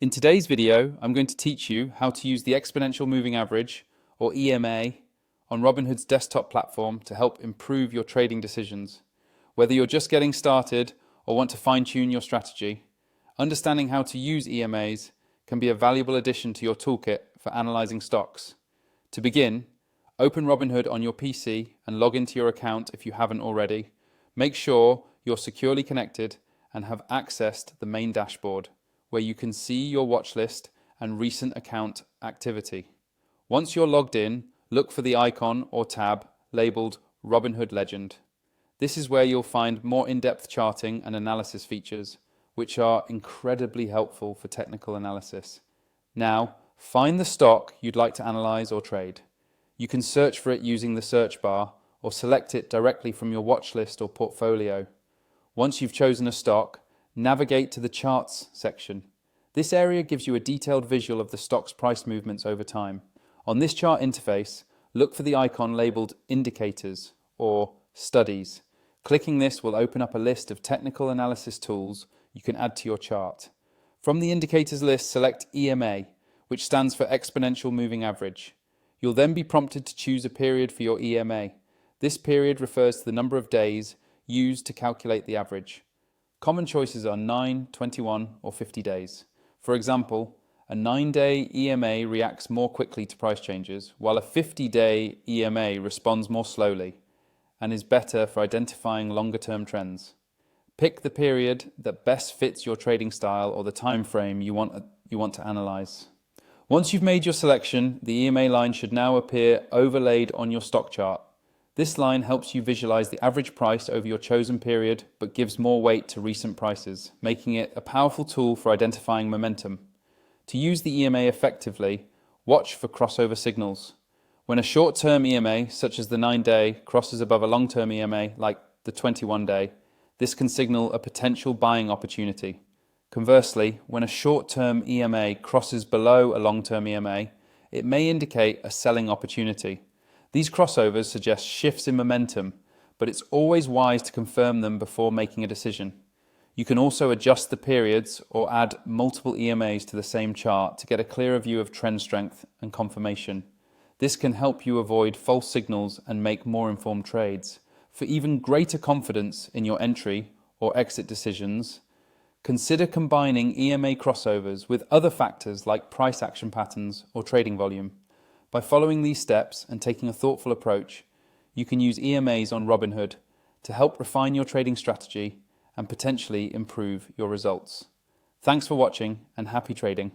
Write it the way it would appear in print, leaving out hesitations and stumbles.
In today's video, I'm going to teach you how to use the exponential moving average, or EMA, on Robinhood's desktop platform to help improve your trading decisions. Whether you're just getting started or want to fine-tune your strategy, understanding how to use EMAs can be a valuable addition to your toolkit for analyzing stocks. To begin, open Robinhood on your PC and log into your account if you haven't already. Make sure you're securely connected and have accessed the main dashboard, where you can see your watch list and recent account activity. Once you're logged in, look for the icon or tab labeled Robinhood Legend. This is where you'll find more in-depth charting and analysis features, which are incredibly helpful for technical analysis. Now, find the stock you'd like to analyze or trade. You can search for it using the search bar or select it directly from your watch list or portfolio. Once you've chosen a stock, navigate to the Charts section. This area gives you a detailed visual of the stock's price movements over time. On this chart interface, look for the icon labeled Indicators or Studies. Clicking this will open up a list of technical analysis tools you can add to your chart. From the Indicators list, select EMA, which stands for Exponential Moving Average. You'll then be prompted to choose a period for your EMA. This period refers to the number of days used to calculate the average. Common choices are 9, 21, or 50 days. For example, a 9-day EMA reacts more quickly to price changes, while a 50-day EMA responds more slowly and is better for identifying longer-term trends. Pick the period that best fits your trading style or the time frame you want to analyze. Once you've made your selection, the EMA line should now appear overlaid on your stock chart. This line helps you visualize the average price over your chosen period, but gives more weight to recent prices, making it a powerful tool for identifying momentum. To use the EMA effectively, watch for crossover signals. When a short-term EMA, such as the 9-day, crosses above a long-term EMA, like the 21-day, this can signal a potential buying opportunity. Conversely, when a short-term EMA crosses below a long-term EMA, it may indicate a selling opportunity. These crossovers suggest shifts in momentum, but it's always wise to confirm them before making a decision. You can also adjust the periods or add multiple EMAs to the same chart to get a clearer view of trend strength and confirmation. This can help you avoid false signals and make more informed trades. For even greater confidence in your entry or exit decisions, consider combining EMA crossovers with other factors like price action patterns or trading volume. By following these steps and taking a thoughtful approach, you can use EMAs on Robinhood to help refine your trading strategy and potentially improve your results. Thanks for watching and happy trading.